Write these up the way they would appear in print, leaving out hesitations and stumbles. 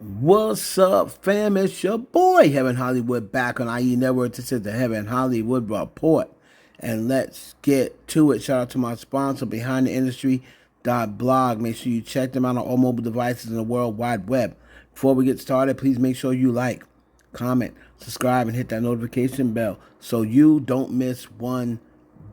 What's up, fam? It's your boy, Heaven Hollywood, back on IE Network. This is the Heaven Hollywood Report. And let's get to it. Shout out to my sponsor, Behind the Industry blog. Make sure you check them out on all mobile devices in the World Wide Web. Before we get started, please make sure you like, comment, subscribe, and hit that notification bell so you don't miss one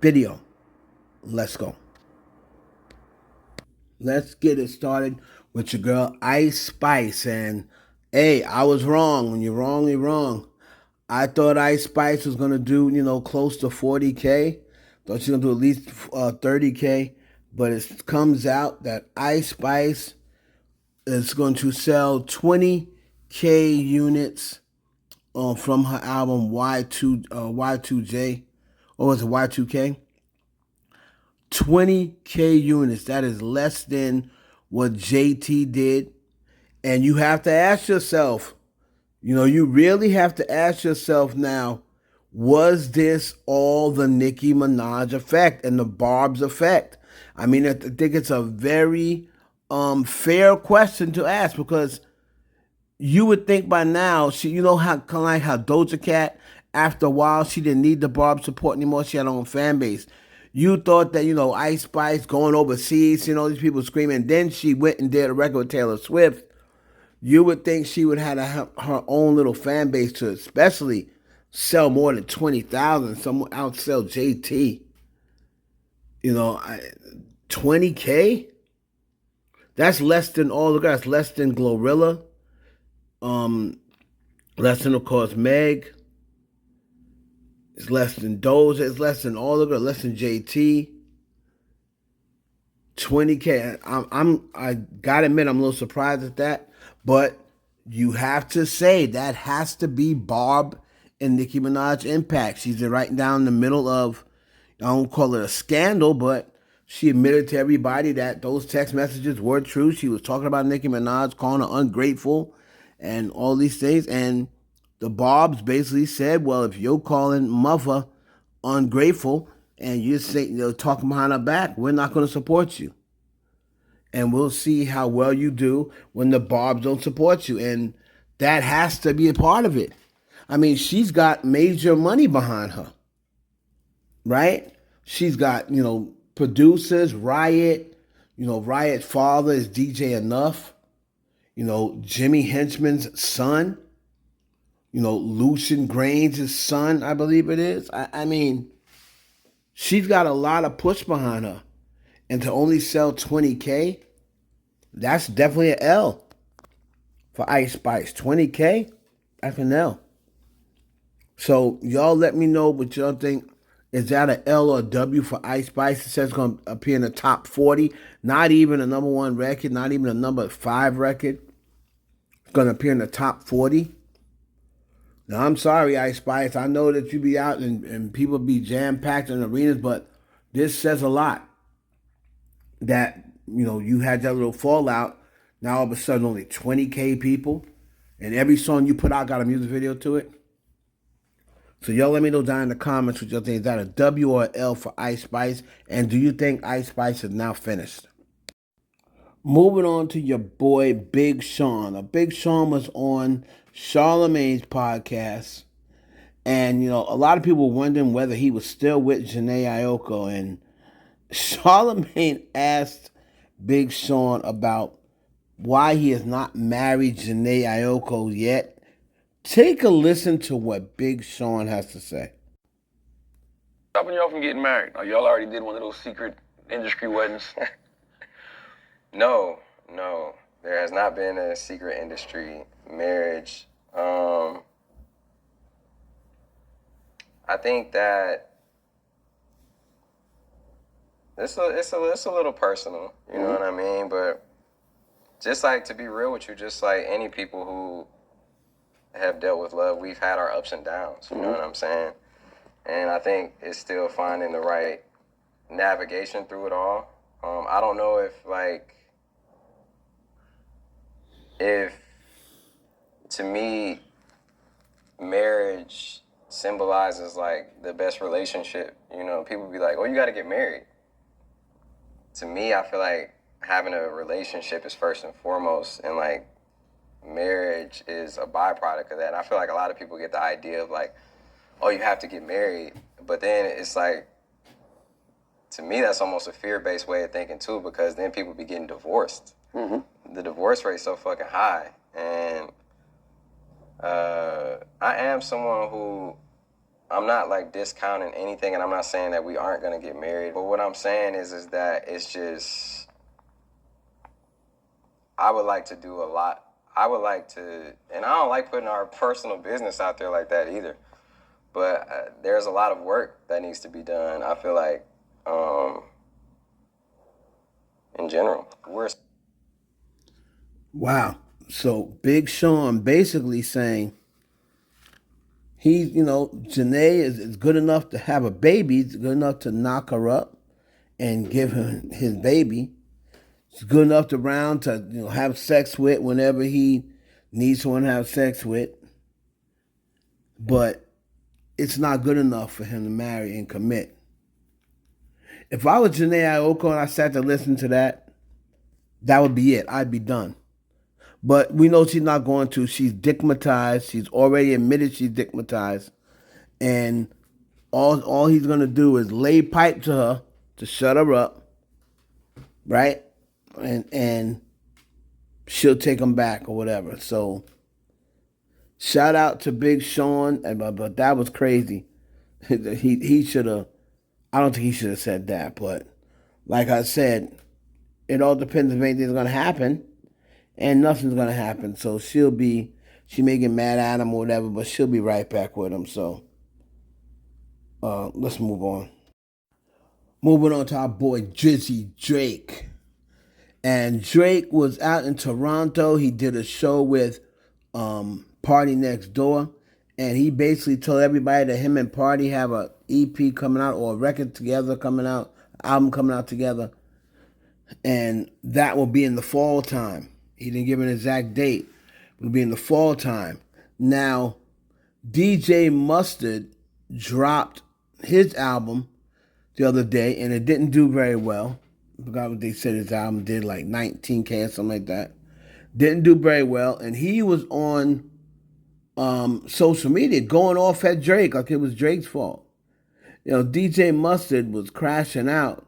video. Let's go. Let's get it started with your girl Ice Spice. And hey, I was wrong. When you're wrong, you're wrong. I thought Ice Spice was gonna do, close to 40K. Thought she was gonna do at least 30K. But it comes out that Ice Spice is going to sell 20K units from her album Y2J, or was it Y2K? 20K units. That is less than what JT did. And you have to ask yourself, you really have to ask yourself now, was this all the Nicki Minaj effect and the Barbs effect? I mean, I think it's a very fair question to ask, because you would think by now, how kind of like how Doja Cat, after a while, she didn't need the Barb support anymore. She had her own fan base. You thought that, Ice Spice going overseas, these people screaming. Then she went and did a record with Taylor Swift. You would think she would have her own little fan base to especially sell more than 20,000. Someone outsell JT. 20K? That's less than all the guys. Less than Glorilla. Less than, of course, Meg. It's less than Doja. It's less than all of it. Less than JT. 20K. I gotta admit, I'm a little surprised at that. But you have to say that has to be Barb and Nicki Minaj impact. She's right down the middle of, I don't call it a scandal, but she admitted to everybody that those text messages were true. She was talking about Nicki Minaj, calling her ungrateful and all these things. And the Barbs basically said, well, if you're calling mother ungrateful and you're saying, talking behind her back, we're not going to support you. And we'll see how well you do when the Barbs don't support you. And that has to be a part of it. I mean, she's got major money behind her, right? She's got, producers, Riot, Riot's father is DJ Enough, Jimmy Henchman's son, Lucian Grains' son, I believe it is. I mean, she's got a lot of push behind her. And to only sell 20K, that's definitely an L for Ice Spice. 20K, that's an L. So y'all let me know what y'all think. Is that an L or a W for Ice Spice? It says it's going to appear in the top 40. Not even a number one record, not even a number 5 record. It's going to appear in the top 40. Now, I'm sorry, Ice Spice. I know that you be out and people be jam-packed in arenas, but this says a lot. That, you had that little fallout. Now, all of a sudden, only 20K people. And every song you put out got a music video to it. So y'all let me know down in the comments what y'all think. Is that a W or an L for Ice Spice? And do you think Ice Spice is now finished? Moving on to your boy Big Sean. Now, Big Sean was on Charlamagne's podcast. And, a lot of people were wondering whether he was still with Janae Aiko. And Charlamagne asked Big Sean about why he has not married Janae Aiko yet. Take a listen to what Big Sean has to say. Stopping y'all from getting married? Oh, y'all already did one of those secret industry weddings? No. There has not been a secret industry marriage. I think that it's a little personal, you know what I mean? But just like, to be real with you, just like any people who have dealt with love, we've had our ups and downs, you know what I'm saying? And I think it's still finding the right navigation through it all. I don't know if to me, marriage symbolizes like the best relationship. People be like, oh, you got to get married. To me, I feel like having a relationship is first and foremost, and like marriage marriage is a byproduct of that. And I feel like a lot of people get the idea of like, oh, you have to get married. But then it's like, to me, that's almost a fear-based way of thinking too, because then people be getting divorced. The divorce rate's so fucking high. And I am someone who, I'm not like discounting anything, and I'm not saying that we aren't gonna get married. But what I'm saying is that it's just, I would like to do a lot. I would like to, and I don't like putting our personal business out there like that either. But there's a lot of work that needs to be done. I feel like, in general, Wow. So Big Sean basically saying he's, Janae is good enough to have a baby. It's good enough to knock her up and give him his baby. It's good enough to have sex with whenever he needs someone to have sex with. But it's not good enough for him to marry and commit. If I was Janae Aiko and I sat to listen to that, that would be it. I'd be done. But we know she's not going to. She's digmatized. She's already admitted she's digmatized. And all he's going to do is lay pipe to her to shut her up, right? And she'll take him back or whatever. So shout out to Big Sean. But that was crazy. He should have, I don't think he should have said that. But like I said, it all depends if anything's going to happen. And nothing's going to happen. So she may get mad at him or whatever, but she'll be right back with him. So let's move on. Moving on to our boy Drizzy Drake. And Drake was out in Toronto. He did a show with Party Next Door. And he basically told everybody that him and Party have a EP coming out or a record together coming out, album coming out together. And that will be in the fall time. He didn't give an exact date. It will be in the fall time. Now, DJ Mustard dropped his album the other day, and it didn't do very well. I forgot what they said his album did, like 19K or something like that. Didn't do very well, and he was on social media going off at Drake like it was Drake's fault. DJ Mustard was crashing out.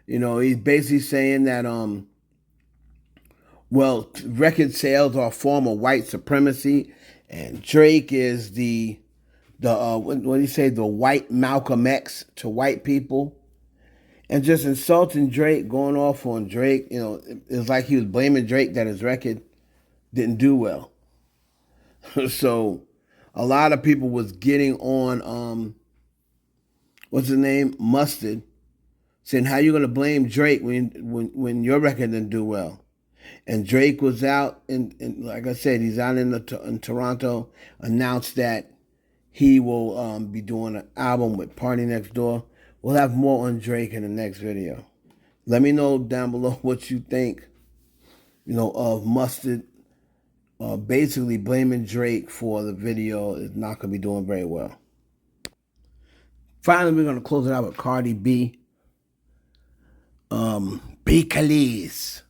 He's basically saying that record sales are a form of white supremacy, and Drake is the what do you say, the white Malcolm X to white people, and just insulting Drake, going off on Drake. It's like he was blaming Drake that his record didn't do well. So a lot of people was getting on what's his name, Mustard, saying how you gonna blame Drake when your record didn't do well. And Drake was out, and like I said, he's out in Toronto, announced that he will be doing an album with Party Next Door. We'll have more on Drake in the next video. Let me know down below what you think, of Mustard basically blaming Drake for the video is not going to be doing very well. Finally, we're going to close it out with Cardi B. Becaliz.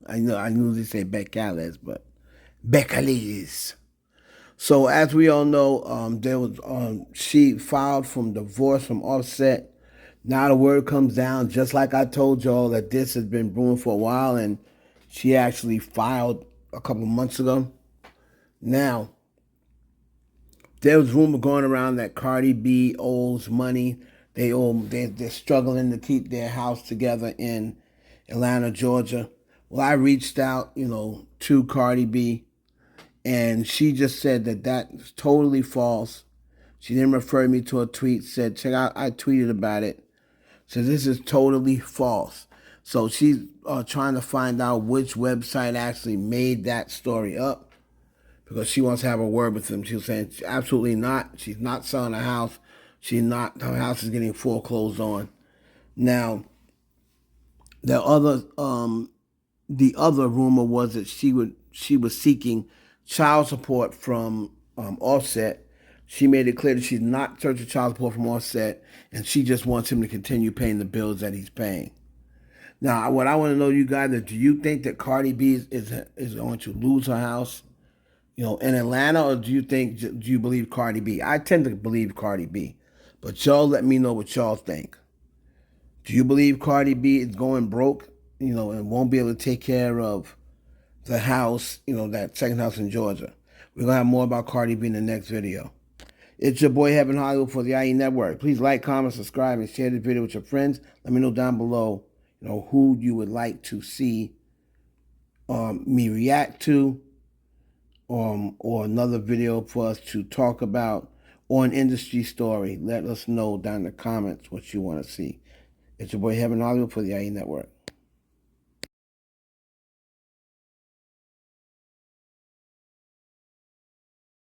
I knew they say Becaliz, but Becaliz. So as we all know, she filed from divorce from Offset. Now the word comes down, just like I told y'all, that this has been brewing for a while, and she actually filed a couple months ago. Now, there was rumor going around that Cardi B owes money. They're struggling to keep their house together in Atlanta, Georgia. Well, I reached out, to Cardi B, and she just said that is totally false. She didn't refer me to a tweet, said, check out, I tweeted about it. So this is totally false. So she's trying to find out which website actually made that story up, because she wants to have a word with them. She was saying, absolutely not. She's not selling a house. Her house is getting foreclosed on. Now, the other rumor was that she was seeking child support from Offset. She made it clear that she's not searching child support from Offset, and she just wants him to continue paying the bills that he's paying. Now, what I want to know, you guys, is do you think that Cardi B is going to lose her house? in Atlanta, or do you believe Cardi B? I tend to believe Cardi B, but y'all let me know what y'all think. Do you believe Cardi B is going broke, and won't be able to take care of the house, that second house in Georgia? We're going to have more about Cardi B in the next video. It's your boy Heaven Hollywood for the IE Network. Please like, comment, subscribe, and share this video with your friends. Let me know down below, who you would like to see me react to, or another video for us to talk about, or an industry story. Let us know down in the comments what you want to see. It's your boy Heaven Hollywood for the IE Network.